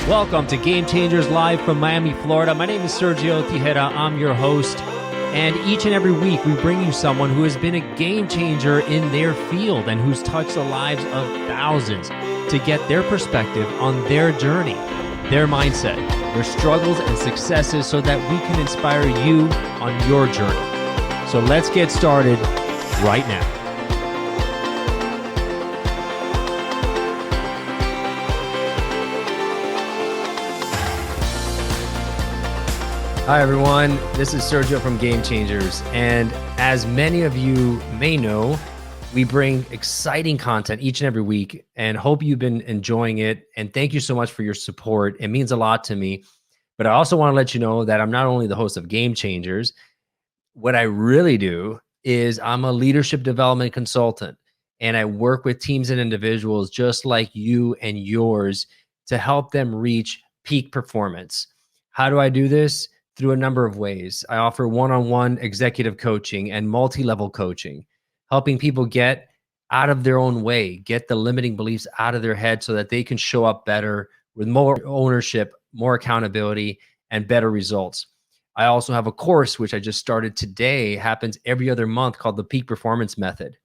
Welcome to Game Changers Live from Miami, Florida. My name is Sergio Tigera. I'm your host. And each and every week, we bring you someone who has been a game changer in their field and who's touched the lives of thousands to get their perspective on their journey, their mindset, their struggles and successes so that we can inspire you on your journey. So let's get started right now. Hi, everyone. This is Sergio from Game Changers. And as many of you may know, we bring exciting content each and every week and hope you've been enjoying it. And thank you so much for your support. It means a lot to me. But I also want to let you know that I'm not only the host of Game Changers. What I really do is I'm a leadership development consultant. And I work with teams and individuals just like you and yours to help them reach peak performance. How do I do this? Through a number of ways. I offer one-on-one executive coaching and multi-level coaching, helping people get out of their own way, get the limiting beliefs out of their head so that they can show up better with more ownership, more accountability, and better results. I also have a course, which I just started today, happens every other month, called the Peak Performance Method.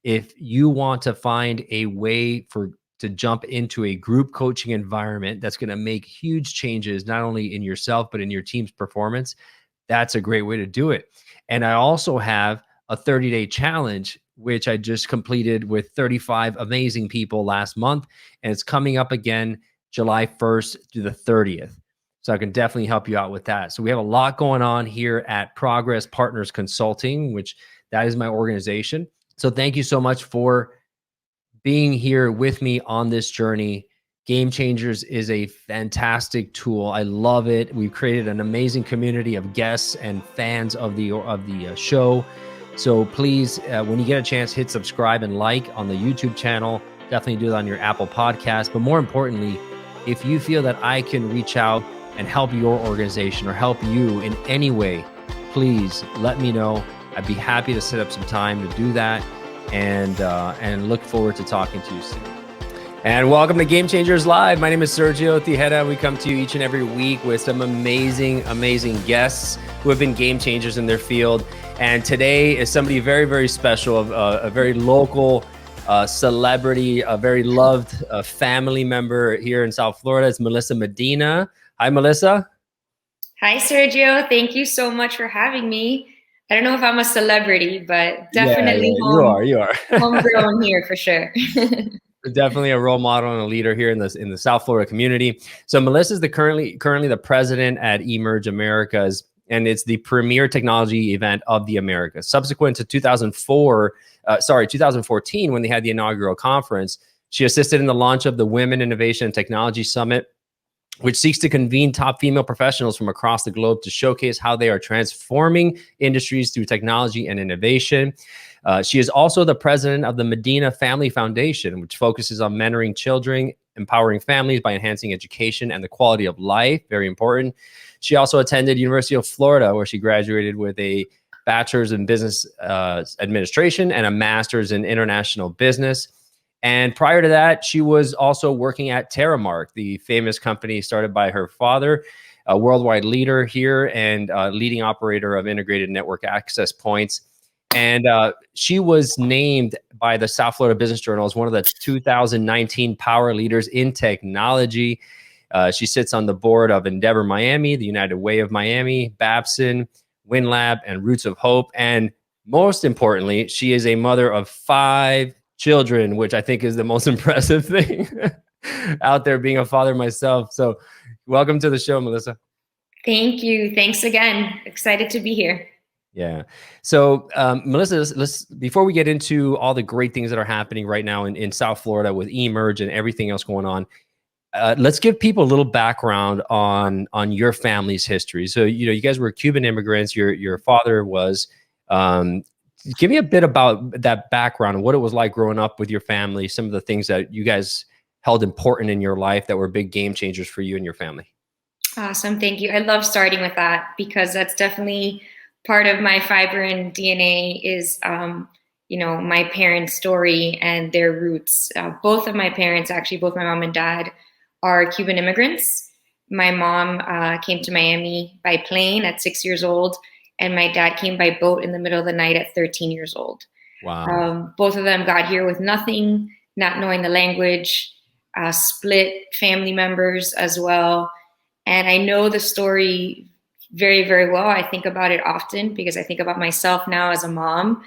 If you want to find a way to jump into a group coaching environment that's going to make huge changes, not only in yourself, but in your team's performance, that's a great way to do it. And I also have a 30-day challenge, which I just completed with 35 amazing people last month. And it's coming up again July 1st through the 30th. So I can definitely help you out with that. So we have a lot going on here at Progress Partners Consulting, which that is my organization. So thank you so much for being here with me on this journey. Game Changers is a fantastic tool. I love it. We've created an amazing community of guests and fans of the show. So please, when you get a chance, hit subscribe and like on the YouTube channel. Definitely do it on your Apple podcast. But more importantly, if you feel that I can reach out and help your organization or help you in any way, please let me know. I'd be happy to set up some time to do that. And look forward to talking to you soon. And welcome to Game Changers Live. My name is Sergio Tigera. We come to you each and every week with some amazing, amazing guests who have been game changers in their field. And today is somebody very, very special, a very local celebrity, a very loved family member here in South Florida. It's Melissa Medina. Hi, Melissa. Hi, Sergio. Thank you so much for having me. I don't know if I'm a celebrity, but definitely you are. Homegrown here for sure. Definitely a role model and a leader here in the South Florida community. So Melissa is currently the president at Emerge Americas, and it's the premier technology event of the Americas. Subsequent to 2014, when they had the inaugural conference, she assisted in the launch of the Women Innovation and Technology Summit, which seeks to convene top female professionals from across the globe to showcase how they are transforming industries through technology and innovation. She is also the president of the Medina Family Foundation, which focuses on mentoring children, empowering families by enhancing education and the quality of life. Very important. She also attended University of Florida, where she graduated with a bachelor's in business administration and a master's in international business. And prior to that, she was also working at Terramark, the famous company started by her father, a worldwide leader here and leading operator of integrated network access points. And she was named by the South Florida Business Journal as one of the 2019 Power Leaders in Technology. She sits on the board of Endeavor Miami, the United Way of Miami, Babson, WinLab, and Roots of Hope. And most importantly, she is a mother of 5 children, which I think is the most impressive thing out there, being a father myself. So welcome to the show, Melissa. Thank you. Thanks again. Excited to be here. Yeah. So Melissa, let's before we get into all the great things that are happening right now in South Florida with Emerge and everything else going on, let's give people a little background on your family's history. So, you guys were Cuban immigrants. Your father was. Give me a bit about that background and what it was like growing up with your family, some of the things that you guys held important in your life that were big game changers for you and your family. Awesome. Thank you. I love starting with that because that's definitely part of my fiber and DNA is, my parents' story and their roots. Both of my parents, actually, both my mom and dad are Cuban immigrants. My mom came to Miami by plane at 6 years old, and my dad came by boat in the middle of the night at 13 years old. Wow. Both of them got here with nothing, not knowing the language, split family members as well. And I know the story very, very well. I think about it often because I think about myself now as a mom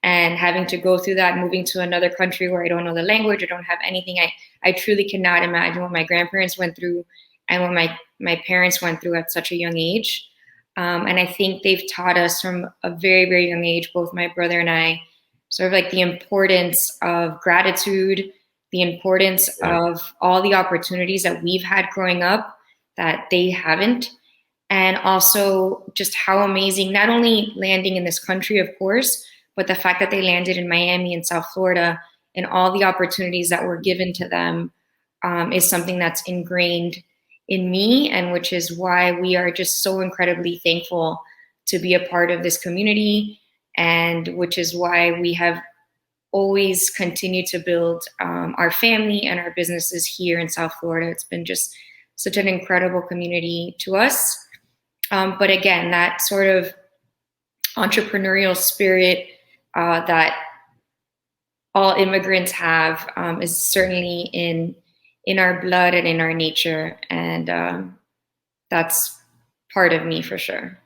and having to go through that, moving to another country where I don't know the language, I don't have anything. I truly cannot imagine what my grandparents went through and what my parents went through at such a young age. And I think they've taught us from a very, very young age, both my brother and I, sort of like the importance of gratitude, the importance of all the opportunities that we've had growing up that they haven't. And also just how amazing, not only landing in this country, of course, but the fact that they landed in Miami and South Florida and all the opportunities that were given to them is something that's ingrained in me, and which is why we are just so incredibly thankful to be a part of this community, and which is why we have always continued to build our family and our businesses here in South Florida. It's been just such an incredible community to us. But again, that sort of entrepreneurial spirit that all immigrants have is certainly in our blood and in our nature, and that's part of me for sure.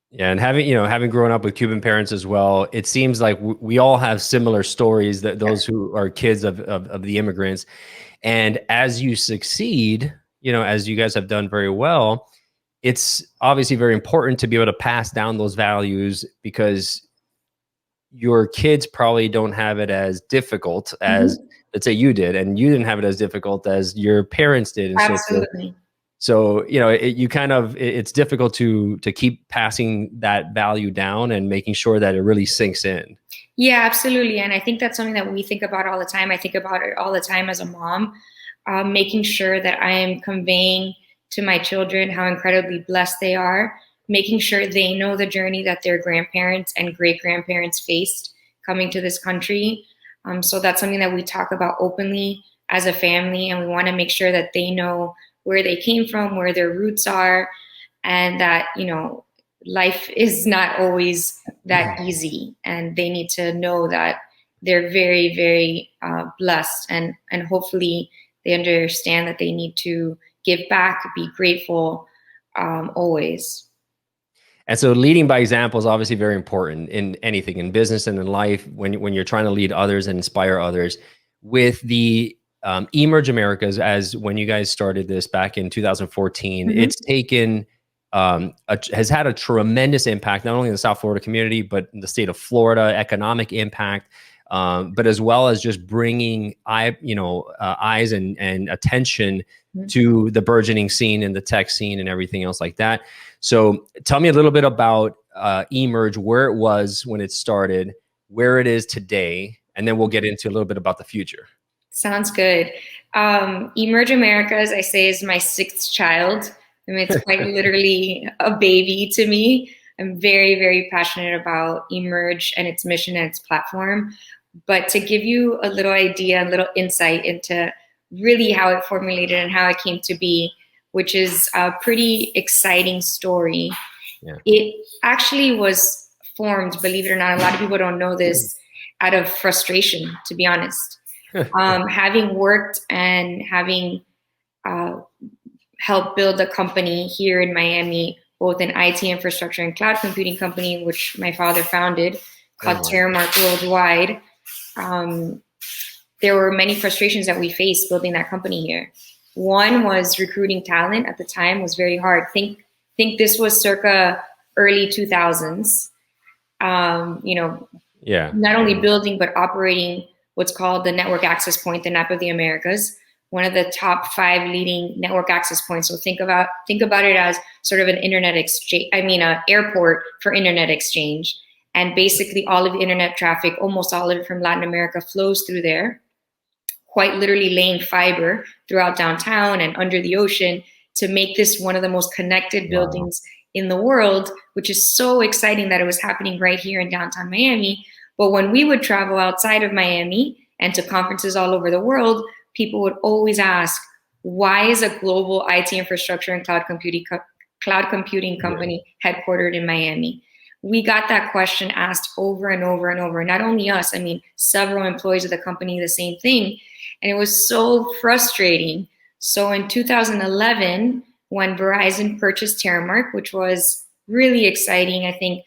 Yeah, and having grown up with Cuban parents as well, it seems like we all have similar stories, that those who are kids of the immigrants. And as you succeed, as you guys have done very well, it's obviously very important to be able to pass down those values, because your kids probably don't have it as difficult as, let's say, you did, and you didn't have it as difficult as your parents did. And Absolutely. so it's difficult to keep passing that value down and making sure that it really sinks in. Yeah, absolutely. And I think that's something that we think about all the time. I think about it all the time as a mom, making sure that I am conveying to my children how incredibly blessed they are, making sure they know the journey that their grandparents and great-grandparents faced coming to this country. So that's something that we talk about openly as a family, and we want to make sure that they know where they came from, where their roots are, and that, life is not always that easy, and they need to know that they're very, very blessed, and hopefully they understand that they need to give back, be grateful always. And so leading by example is obviously very important in anything, in business and in life, when you're trying to lead others and inspire others. With the Emerge Americas, as when you guys started this back in 2014, it's taken, has had a tremendous impact, not only in the South Florida community, but in the state of Florida, economic impact, but as well as just bringing eyes and attention to the burgeoning scene and the tech scene and everything else like that. So tell me a little bit about Emerge, where it was when it started, where it is today, and then we'll get into a little bit about the future. Sounds good. Emerge Americas, I say, is my sixth child. I mean, it's quite literally a baby to me. I'm very, very passionate about Emerge and its mission and its platform. But to give you a little idea, a little insight into really how it formulated and how it came to be, which is a pretty exciting story. Yeah. It actually was formed, believe it or not, a lot of people don't know this, out of frustration, to be honest. Having worked and having helped build a company here in Miami, both an IT infrastructure and cloud computing company, which my father founded, called Terremark Worldwide, there were many frustrations that we faced building that company here. One was recruiting talent at the time was very hard. Think this was circa early 2000s. Not only building, but operating what's called the network access point, the NAP of the Americas, one of the top 5 leading network access points. So think about it as sort of an internet exchange, an airport for internet exchange. And basically all of the internet traffic, almost all of it from Latin America, flows through there, quite literally laying fiber throughout downtown and under the ocean to make this one of the most connected buildings in the world, which is so exciting that it was happening right here in downtown Miami. But when we would travel outside of Miami and to conferences all over the world, people would always ask, why is a global IT infrastructure and cloud computing company headquartered in Miami? We got that question asked over and over and over. Not only us, I mean, several employees of the company, the same thing. And it was so frustrating. So in 2011, when Verizon purchased Terremark, which was really exciting, I think,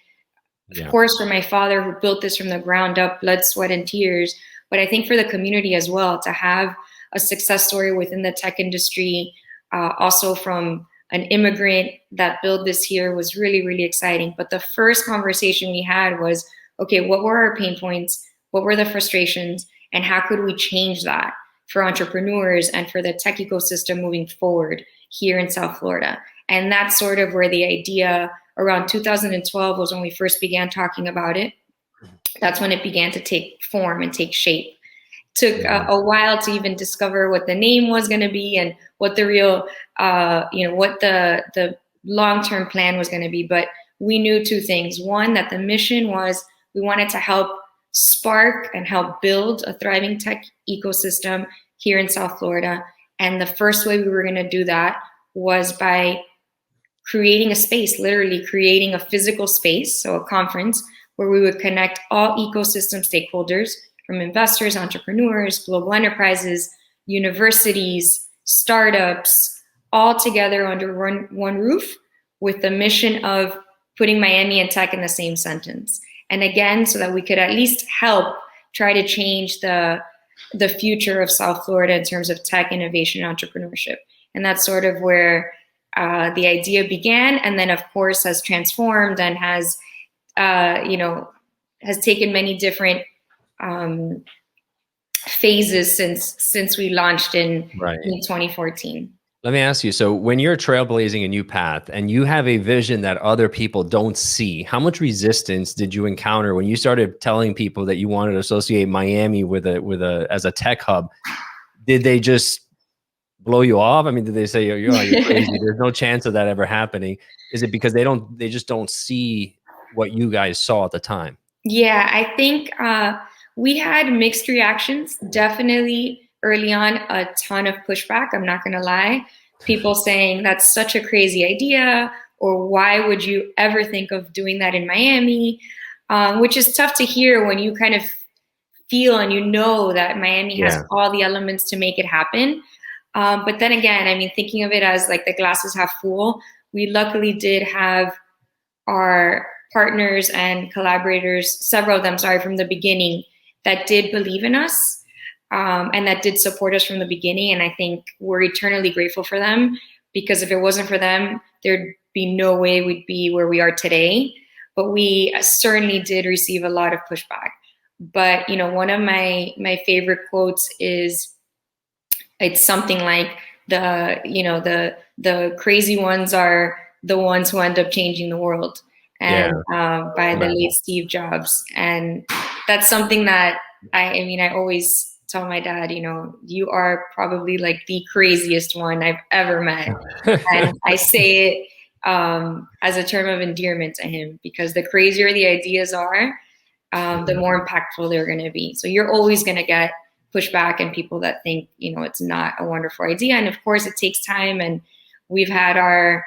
of course, for my father who built this from the ground up, blood, sweat, and tears, but I think for the community as well, to have a success story within the tech industry, also from an immigrant that built this here, was really, really exciting. But the first conversation we had was, okay, what were our pain points? What were the frustrations? And how could we change that for entrepreneurs and for the tech ecosystem moving forward here in South Florida? And that's sort of where the idea around 2012 was when we first began talking about it. That's when it began to take form and take shape. Took a while to even discover what the name was going to be and what the real, what the long-term plan was going to be. But we knew two things. One, that the mission was we wanted to help spark and help build a thriving tech ecosystem here in South Florida. And the first way we were going to do that was by creating a space, literally creating a physical space, so a conference, where we would connect all ecosystem stakeholders, from investors, entrepreneurs, global enterprises, universities, startups, all together under one roof, with the mission of putting Miami and tech in the same sentence. And again, so that we could at least help try to change the future of South Florida in terms of tech, innovation, and entrepreneurship. And that's sort of where the idea began, and then of course has transformed and has taken many different phases since we launched in 2014. Let me ask you, so when you're trailblazing a new path and you have a vision that other people don't see, how much resistance did you encounter when you started telling people that you wanted to associate Miami with as a tech hub? Did they just blow you off? I mean, did they say, you're crazy, there's no chance of that ever happening? Is it because they just don't see what you guys saw at the time? Yeah, I think we had mixed reactions. Definitely early on, a ton of pushback. I'm not going to lie. People saying that's such a crazy idea, or why would you ever think of doing that in Miami? Which is tough to hear when you kind of feel and you know that Miami has all the elements to make it happen. But then again, I mean, thinking of it as like the glass is half full, we luckily did have our partners and collaborators, several of them, from the beginning, that did believe in us. And that did support us from the beginning. And I think we're eternally grateful for them, because if it wasn't for them, there'd be no way we'd be where we are today. But we certainly did receive a lot of pushback. But, one of my favorite quotes is, it's something like the crazy ones are the ones who end up changing the world. And by the late Steve Jobs. And that's something that I always tell my dad, you are probably like the craziest one I've ever met. And I say it as a term of endearment to him, because the crazier the ideas are, the more impactful they're going to be. So you're always going to get pushback and people that think, it's not a wonderful idea. And of course it takes time, and we've had our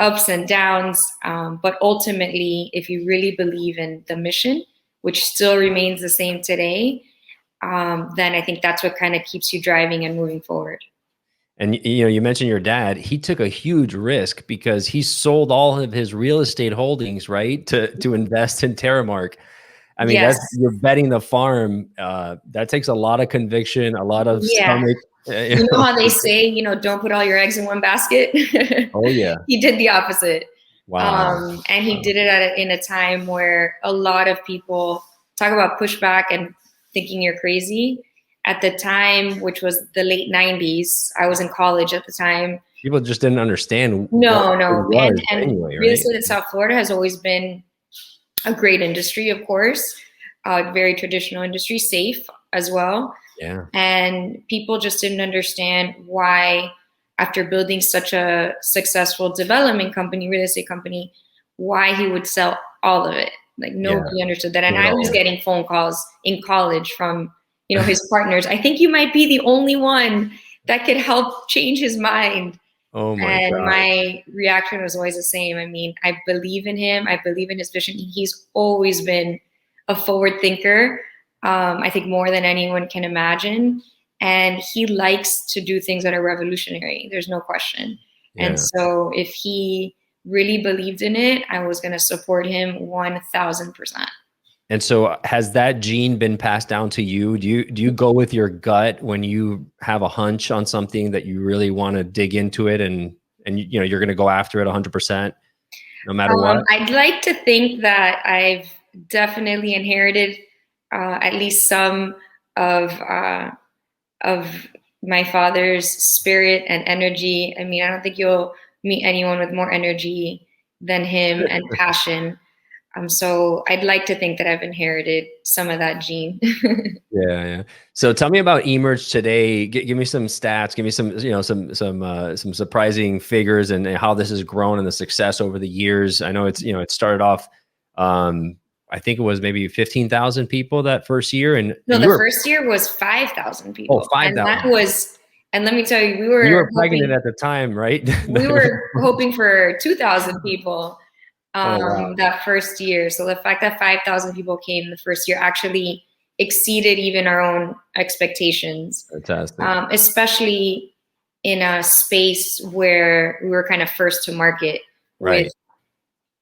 ups and downs. But ultimately, if you really believe in the mission, which still remains the same today, then I think that's what kind of keeps you driving and moving forward. And you mentioned your dad. He took a huge risk because he sold all of his real estate holdings, right, to invest in Terramark. I mean, you're betting the farm. That takes a lot of conviction, a lot of stomach. You know how they say, don't put all your eggs in one basket? Oh, yeah. He did the opposite. Wow. And he did it in a time where a lot of people talk about pushback and thinking you're crazy. At the time, which was the late 90s, I was in college at the time. People just didn't understand. No. And anyway, real estate in South Florida has always been a great industry, of course, very traditional industry, safe as well. Yeah. And people just didn't understand why, after building such a successful development company, real estate company, why he would sell all of it. Like nobody understood that. And I was getting phone calls in college from, his partners. I think you might be the only one that could help change his mind. Oh my And God. my reaction was always the same. I mean, I believe in him. I believe in his vision. He's always been a forward thinker. I think more than anyone can imagine. And he likes to do things that are revolutionary. There's no question. And Yeah. so if he really believed in it, I was going to support him 1000%. And so has that gene been passed down to you? Do you go with your gut when you have a hunch on something that you really want to dig into it, and you know you're going to go after it 100% no matter what? I'd like to think that I've definitely inherited at least some of my father's spirit and energy. I mean, I don't think you'll meet anyone with more energy than him and passion. So I'd like to think that I've inherited some of that gene. Yeah, yeah. So tell me about Emerge today. Give me some stats. Give me some, some surprising figures and how this has grown and the success over the years. I know it started off. I think it was maybe 15,000 people that first year, and No, you the were first year was 5,000 people. 5,000. And let me tell you, You were pregnant at the time, right? we were hoping for 2,000 people Oh wow, that first year. So the fact that 5,000 people came the first year actually exceeded even our own expectations, fantastic. especially in a space where we were kind of first to market Right.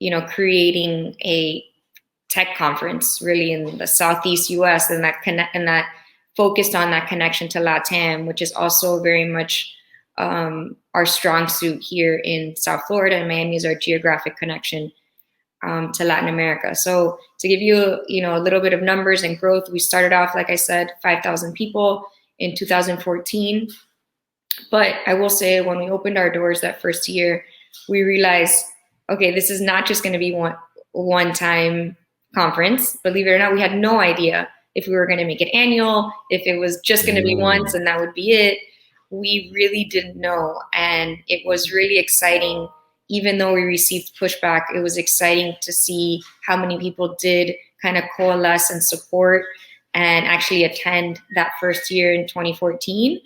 with, creating a tech conference really in the Southeast US, and that focused on that connection to LATAM, which is also very much our strong suit here in South Florida, and Miami is our geographic connection to Latin America. So to give you, a little bit of numbers and growth, we started off, like I said, 5,000 people in 2014. But I will say, when we opened our doors that first year, we realized, okay, this is not just going to be one time conference. Believe it or not, we had no idea if we were going to make it annual, if it was just going to be once and that would be it. We really didn't know. And it was really exciting. Even though we received pushback, it was exciting to see how many people did kind of coalesce and support and actually attend that first year in 2014.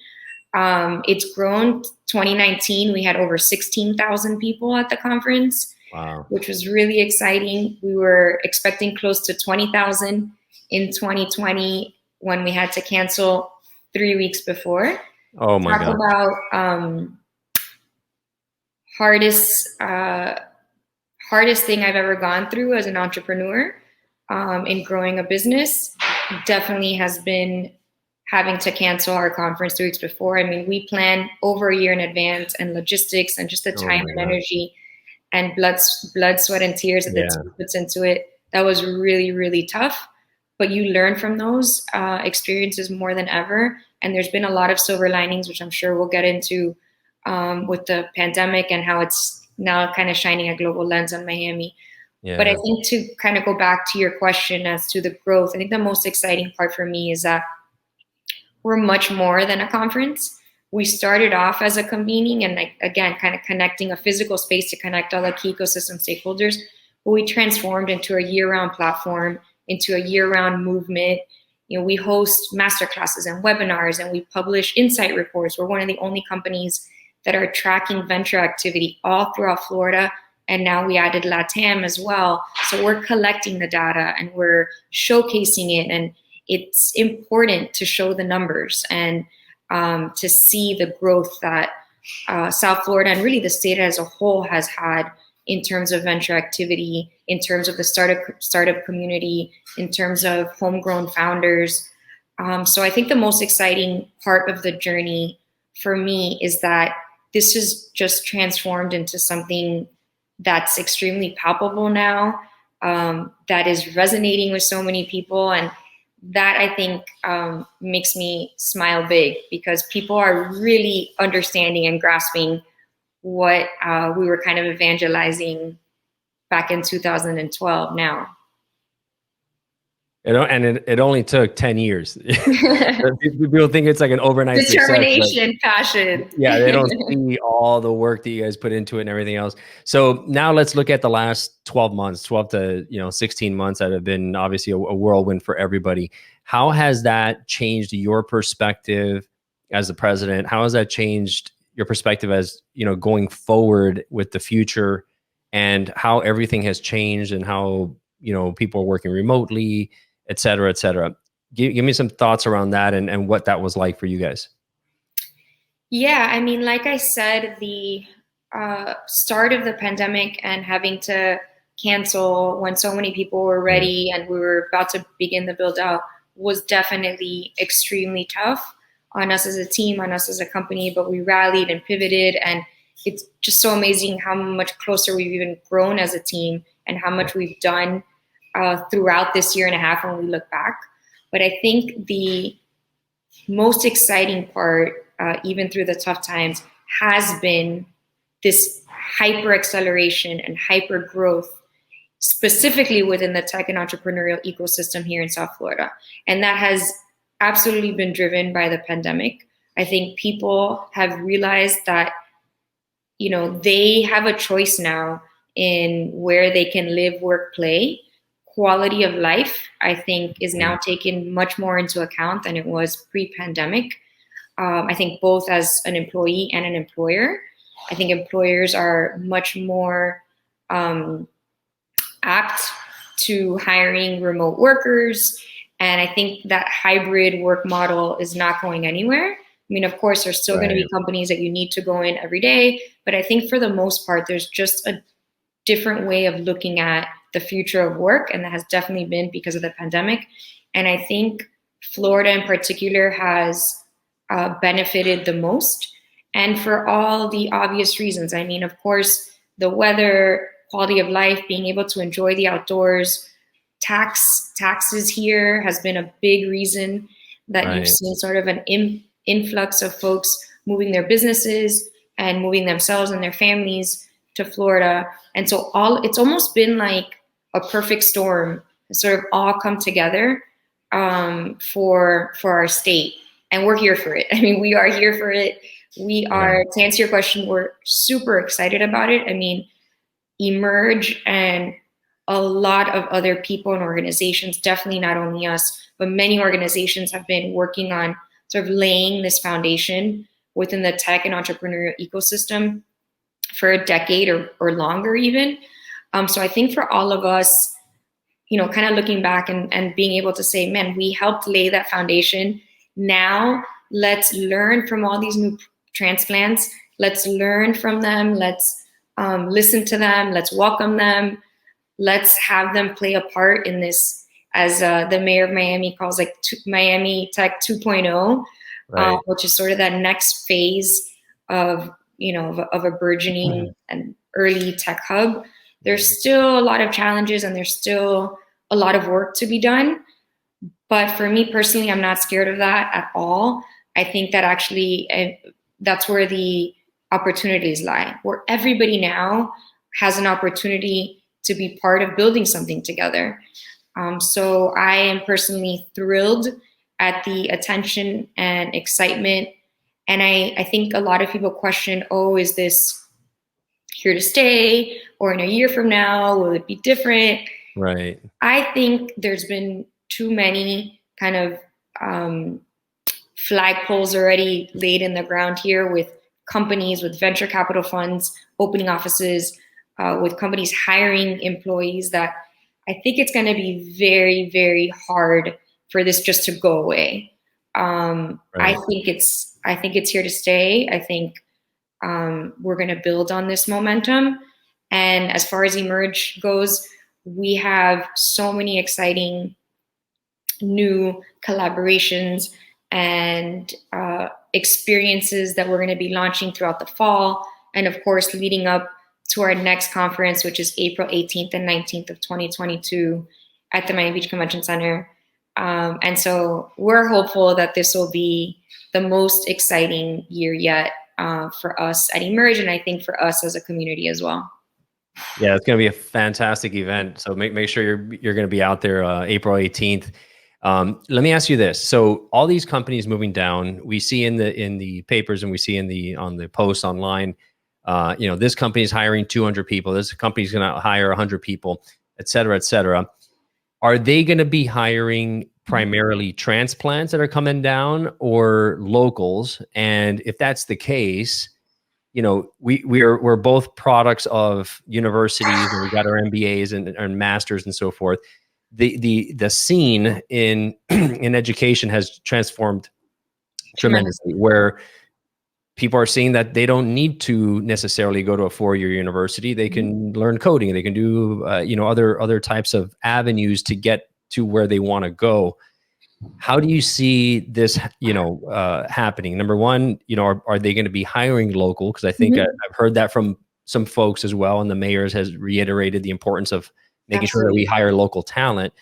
It's grown. 2019, we had over 16,000 people at the conference. Wow. Which was really exciting. We were expecting close to 20,000 in 2020 when we had to cancel 3 weeks before. Oh my God. Talk about hardest thing I've ever gone through as an entrepreneur in growing a business definitely has been having to cancel our conference 3 weeks before. I mean, we plan over a year in advance, and logistics and just the time and energy and blood, sweat, and tears that the team puts into it. That was really, really tough. But you learn from those experiences more than ever. And there's been a lot of silver linings, which I'm sure we'll get into with the pandemic and how it's now kind of shining a global lens on Miami. Yeah. But I think to kind of go back to your question as to the growth, I think the most exciting part for me is that we're much more than a conference. We started off as a convening and, again, kind of connecting a physical space to connect all the key ecosystem stakeholders. But we transformed into a year-round platform, into a year-round movement. We host masterclasses and webinars, and we publish insight reports. We're one of the only companies that are tracking venture activity all throughout Florida. And now we added LATAM as well. So we're collecting the data and we're showcasing it. And it's important to show the numbers and to see the growth that South Florida and really the state as a whole has had in terms of venture activity, in terms of the startup community, in terms of homegrown founders. So I think the most exciting part of the journey for me is that this has just transformed into something that's extremely palpable now, that is resonating with so many people. And that, I think, makes me smile big, because people are really understanding and grasping what we were kind of evangelizing back in 2012 now. And it only took 10 years. People think it's like an overnight determination, success, passion. Yeah, they don't see all the work that you guys put into it and everything else. So now let's look at the last 12 months, 12 to 16 months that have been obviously a whirlwind for everybody. How has that changed your perspective as the president? How has that changed your perspective as, going forward with the future, and how everything has changed, and how, people are working remotely, et cetera, et cetera? Give me some thoughts around that, and what that was like for you guys. Yeah, I mean, like I said, the start of the pandemic and having to cancel when so many people were ready and we were about to begin the build out was definitely extremely tough on us as a team, on us as a company, but we rallied and pivoted. And it's just so amazing how much closer we've even grown as a team and how much we've done throughout this year and a half when we look back. But I think the most exciting part, even through the tough times, has been this hyper acceleration and hyper growth, specifically within the tech and entrepreneurial ecosystem here in South Florida. And that has absolutely been driven by the pandemic. I think people have realized that, they have a choice now in where they can live, work, play. Quality of life, I think, is now taken much more into account than it was pre-pandemic. I think both as an employee and an employer. I think employers are much more apt to hiring remote workers. And I think that hybrid work model is not going anywhere. I mean, of course, there's still going to be companies that you need to go in every day. But I think for the most part, there's just a different way of looking at the future of work. And that has definitely been because of the pandemic. And I think Florida in particular has benefited the most. And for all the obvious reasons. I mean, of course, the weather, quality of life, being able to enjoy the outdoors, taxes here has been a big reason that you've seen sort of an influx of folks moving their businesses and moving themselves and their families to Florida. And so it's almost been like a perfect storm, sort of all come together for our state. And we're here for it. I mean, we are here for it. We are, to answer your question, we're super excited about it. I mean, Emerge and a lot of other people and organizations, definitely not only us, but many organizations have been working on sort of laying this foundation within the tech and entrepreneurial ecosystem for a decade or longer even. So I think for all of us, kind of looking back and being able to say, man, we helped lay that foundation. Now let's learn from all these new transplants. Let's learn from them. Let's listen to them. Let's welcome them. Let's have them play a part in this, as the mayor of Miami calls Miami Tech 2.0, which is sort of that next phase of a burgeoning and early tech hub. There's still a lot of challenges and there's still a lot of work to be done. But for me personally, I'm not scared of that at all. I think that actually that's where the opportunities lie, where everybody now has an opportunity to be part of building something together. So I am personally thrilled at the attention and excitement. And I think a lot of people question, is this here to stay? Or in a year from now, will it be different? Right. I think there's been too many kind of flagpoles already laid in the ground here, with companies, with venture capital funds opening offices, with companies hiring employees, that I think it's going to be very, very hard for this just to go away. I think it's here to stay. I think we're going to build on this momentum. And as far as Emerge goes, we have so many exciting new collaborations and experiences that we're going to be launching throughout the fall. And of course, leading up to our next conference, which is April 18th and 19th of 2022 at the Miami Beach Convention Center. And so we're hopeful that this will be the most exciting year yet for us at Emerge, and I think for us as a community as well. Yeah, it's going to be a fantastic event. So make sure you're going to be out there April 18th. Let me ask you this. So all these companies moving down, we see in the papers and we see on the posts online, this company is hiring 200 people. This company is going to hire 100 people, et cetera, et cetera. Are they going to be hiring primarily transplants that are coming down or locals? And if that's the case, you know, we're both products of universities, and we got our MBAs and masters and so forth. The scene in in education has transformed tremendously, where people are seeing that they don't need to necessarily go to a 4-year university. They can learn coding. They can do you know, other types of avenues to get to where they want to go. How do you see this, you know, happening? Number one, you know, are they going to be hiring local? Because I think I've heard that from some folks as well, and the mayors has reiterated the importance of making sure that we hire local talent.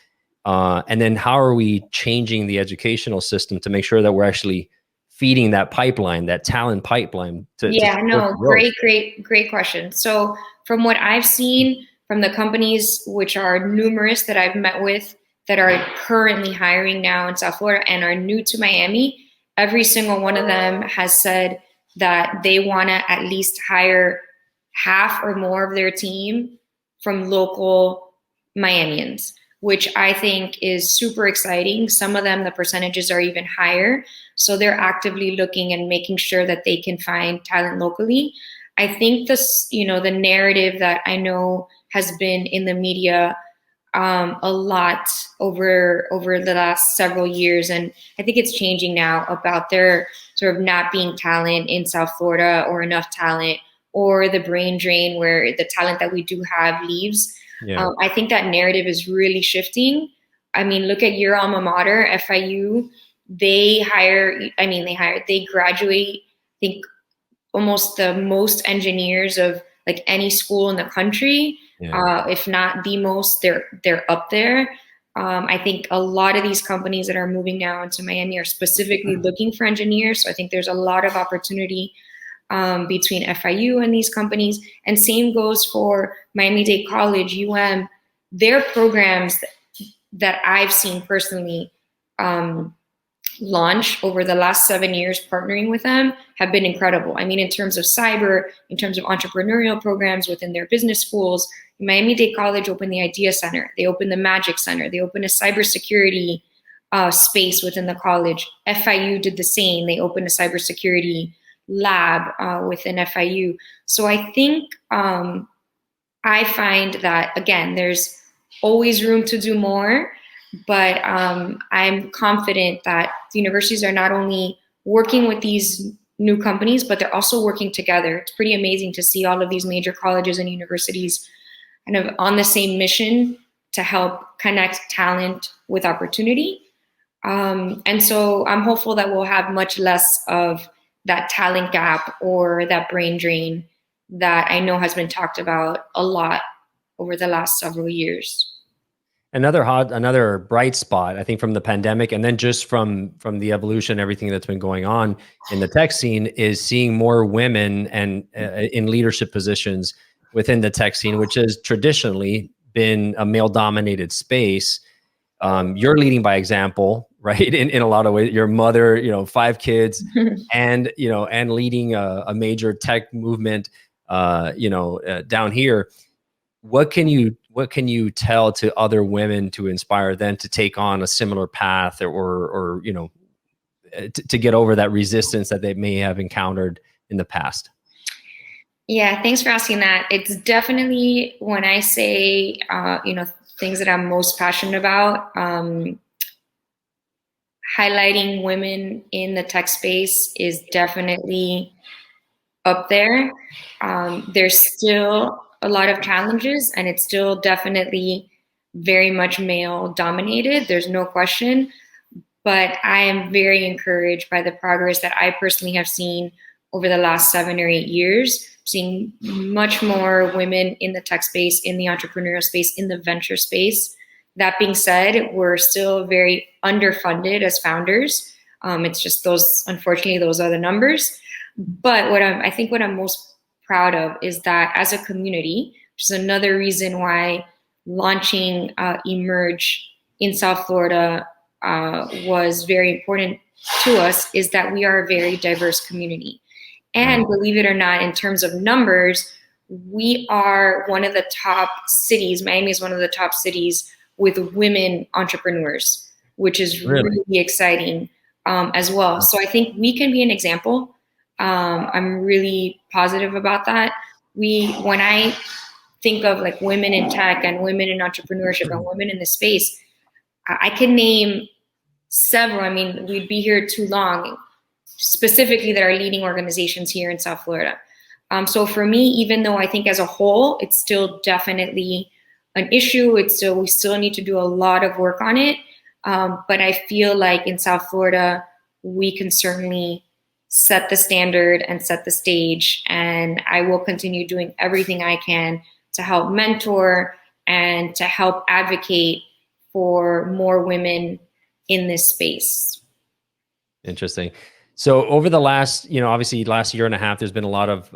And then how are we changing the educational system to make sure that we're actually feeding that pipeline, that talent pipeline? Great question. So from what I've seen from the companies, which are numerous that I've met with, that are currently hiring now in South Florida and are new to Miami, every single one of them has said that they want to at least hire half or more of their team from local Miamians, which I think is super exciting. Some of them, the percentages are even higher. So they're actively looking and making sure that they can find talent locally. I think this, you know, the narrative that I know has been in the media a lot over the last several years, and I think it's changing now, about there sort of not being talent in South Florida, or enough talent, or the brain drain where the talent that we do have leaves. I think that narrative is really shifting. I mean, look at your alma mater, FIU. They graduate, I think, almost the most engineers of like any school in the country. If not the most, they're up there. I think a lot of these companies that are moving now into Miami are specifically looking for engineers. So I think there's a lot of opportunity between FIU and these companies. And same goes for Miami-Dade College, Their programs that I've seen personally launch over the last 7 years partnering with them have been incredible. I mean, in terms of cyber, in terms of entrepreneurial programs within their business schools, Miami-Dade College opened the Idea Center. They opened the Magic Center. They opened a cybersecurity space within the college. FIU did the same. They opened a cybersecurity lab within FIU. So I think I find that, again, there's always room to do more, but I'm confident that the universities are not only working with these new companies, but they're also working together. It's pretty amazing to see all of these major colleges and universities kind of on the same mission to help connect talent with opportunity. And so I'm hopeful that we'll have much less of that talent gap or that brain drain that I know has been talked about a lot over the last several years. Another bright spot, I think, from the pandemic, and then just from the evolution, everything that's been going on in the tech scene, is seeing more women and in leadership positions within the tech scene, which has traditionally been a male-dominated space. You're leading by example, right? In a lot of ways, your mother, 5 kids, and leading a major tech movement, down here. What can you tell to other women to inspire them to take on a similar path, or to get over that resistance that they may have encountered in the past? Yeah, thanks for asking that. It's definitely, when I say, things that I'm most passionate about, highlighting women in the tech space is definitely up there. There's still a lot of challenges, and it's still definitely very much male dominated. There's no question, but I am very encouraged by the progress that I personally have seen over the last 7 or 8 years, seeing much more women in the tech space, in the entrepreneurial space, in the venture space. That being said, we're still very underfunded as founders. It's just unfortunately, those are the numbers. But I think what I'm most proud of is that as a community, which is another reason why launching Emerge in South Florida was very important to us, is that we are a very diverse community. And believe it or not, in terms of numbers, we are one of the top cities. Miami is one of the top cities with women entrepreneurs. which is Really? really exciting as well. So I think we can be an example. I'm really positive about that. When I think of like women in tech and women in entrepreneurship and women in the space, I can name several. I mean, we'd be here too long, specifically that are leading organizations here in South Florida. So for me, even though I think as a whole, it's still definitely an issue, we still need to do a lot of work on it. But I feel like in South Florida, we can certainly set the standard and set the stage. And I will continue doing everything I can to help mentor and to help advocate for more women in this space. Interesting. So over the last, obviously last year and a half, there's been a lot of,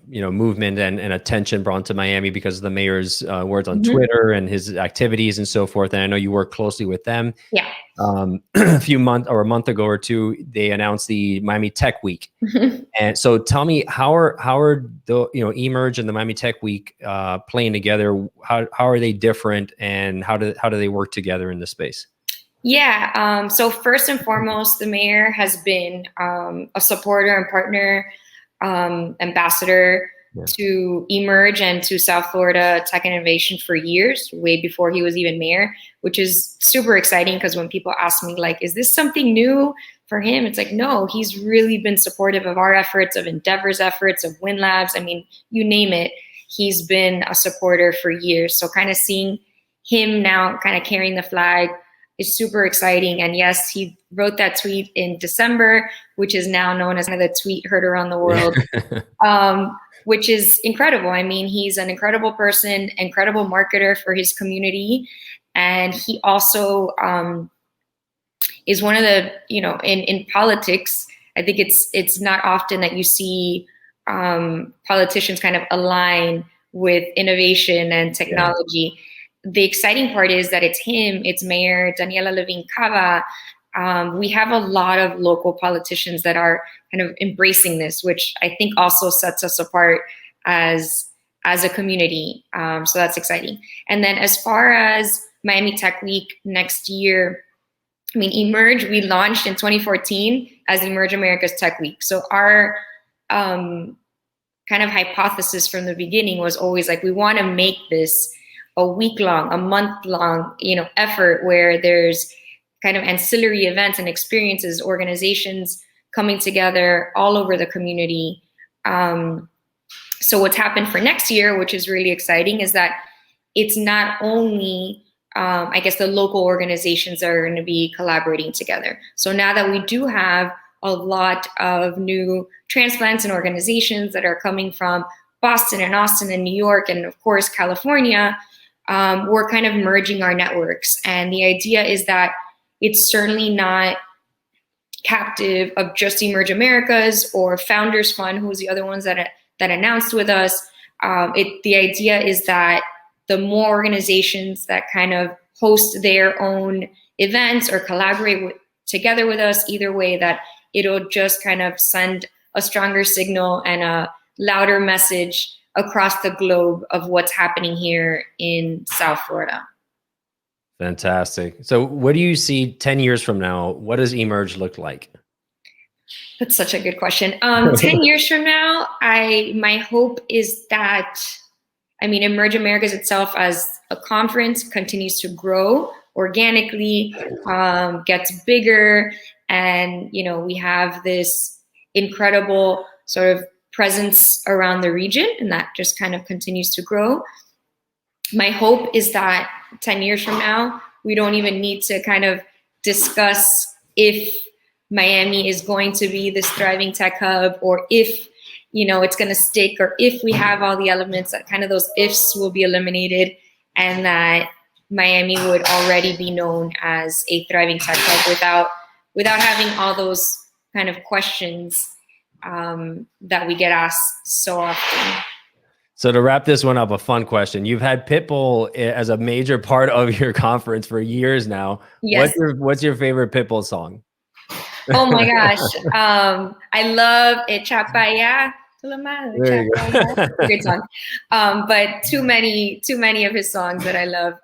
movement and attention brought to Miami because of the mayor's words on Twitter and his activities and so forth. And I know you work closely with them. Yeah. A month ago or two, they announced the Miami Tech Week. And so tell me, how are the, Emerge and the Miami Tech Week playing together? How are they different, and how do they work together in this space? Yeah. So first and foremost, the mayor has been a supporter and partner, ambassador to Emerge and to South Florida Tech and Innovation for years, way before he was even mayor, which is super exciting because when people ask me, like, is this something new for him? It's like, no, he's really been supportive of our efforts, of Endeavor's efforts, of Win Labs. I mean, you name it, he's been a supporter for years. So kind of seeing him now kind of carrying the flag is super exciting. And yes, he wrote that tweet in December, which is now known as the tweet heard around the world, which is incredible. I mean, he's an incredible person, incredible marketer for his community. And he also is one of the, in politics, I think it's not often that you see politicians kind of align with innovation and technology. Yeah. The exciting part is that it's him, it's Mayor Daniela Levine Cava. We have a lot of local politicians that are kind of embracing this, which I think also sets us apart as a community. So that's exciting. And then as far as Miami Tech Week next year, I mean, Emerge, we launched in 2014 as Emerge America's Tech Week. So our kind of hypothesis from the beginning was always like, we want to make this a week-long, a month-long, effort where there's kind of ancillary events and experiences, organizations coming together all over the community. So what's happened for next year, which is really exciting, is that it's not only, I guess, the local organizations that are going to be collaborating together. So now that we do have a lot of new transplants and organizations that are coming from Boston and Austin and New York and, of course, California, we're kind of merging our networks. And the idea is that it's certainly not captive of just Emerge Americas or Founders Fund, who was the other ones that announced with us. The idea is that the more organizations that kind of host their own events or collaborate together with us, either way, that it'll just kind of send a stronger signal and a louder message across the globe of what's happening here in South Florida. Fantastic. So what do you see 10 years from now? What does Emerge look like? That's such a good question. 10 years from now, my hope is that, Emerge Americas itself as a conference continues to grow organically, gets bigger, and, we have this incredible sort of presence around the region, and that just kind of continues to grow. My hope is that 10 years from now, we don't even need to kind of discuss if Miami is going to be this thriving tech hub, or if, it's going to stick, or if we have all the elements, that kind of those ifs will be eliminated, and that Miami would already be known as a thriving tech hub without having all those kind of questions that we get asked so often. So to wrap this one up, a fun question. You've had Pitbull as a major part of your conference for years now. Yes. What's your favorite Pitbull song? Oh my gosh. I love Echa Pa Ya. Great song. But too many of his songs that I love.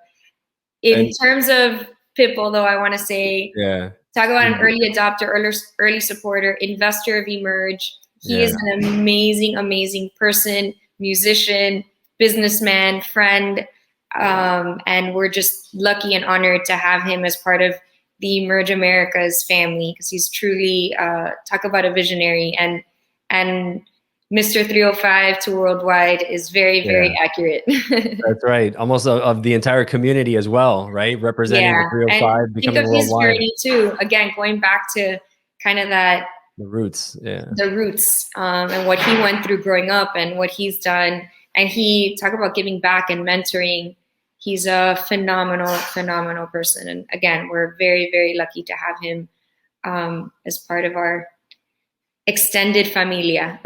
In terms of Pitbull, though, I want to say. Yeah. Talk about an early adopter, early supporter, investor of Emerge. He is an amazing, amazing person, musician, businessman, friend. And we're just lucky and honored to have him as part of the Emerge Americas family, because he's truly, talk about a visionary. And Mr. 305 to Worldwide is very, very accurate. That's right. Almost of the entire community as well, right? Representing the 305, and becoming think of worldwide. His journey too. Again, going back to kind of the roots, and what he went through growing up and what he's done. And he talk about giving back and mentoring. He's a phenomenal, phenomenal person. And again, we're very, very lucky to have him as part of our extended familia.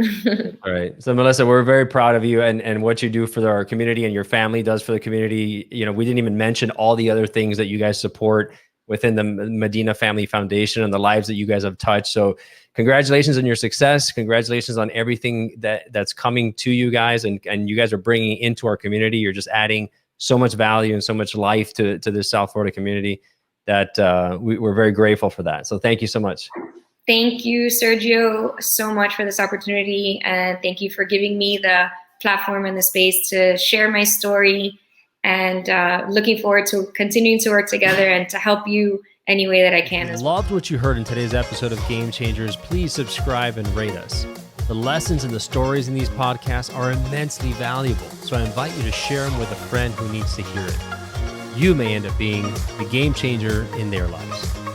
All right. So Melissa, we're very proud of you and what you do for our community and your family does for the community. You know, we didn't even mention all the other things that you guys support within the Medina Family Foundation and the lives that you guys have touched. So congratulations on your success. Congratulations on everything that's coming to you guys and you guys are bringing into our community. You're just adding so much value and so much life to this South Florida community that we're very grateful for that. So thank you so much. Thank you, Sergio, so much for this opportunity. And thank you for giving me the platform and the space to share my story. And looking forward to continuing to work together and to help you any way that I can. If you loved what you heard in today's episode of Game Changers, please subscribe and rate us. The lessons and the stories in these podcasts are immensely valuable, so I invite you to share them with a friend who needs to hear it. You may end up being the game changer in their lives.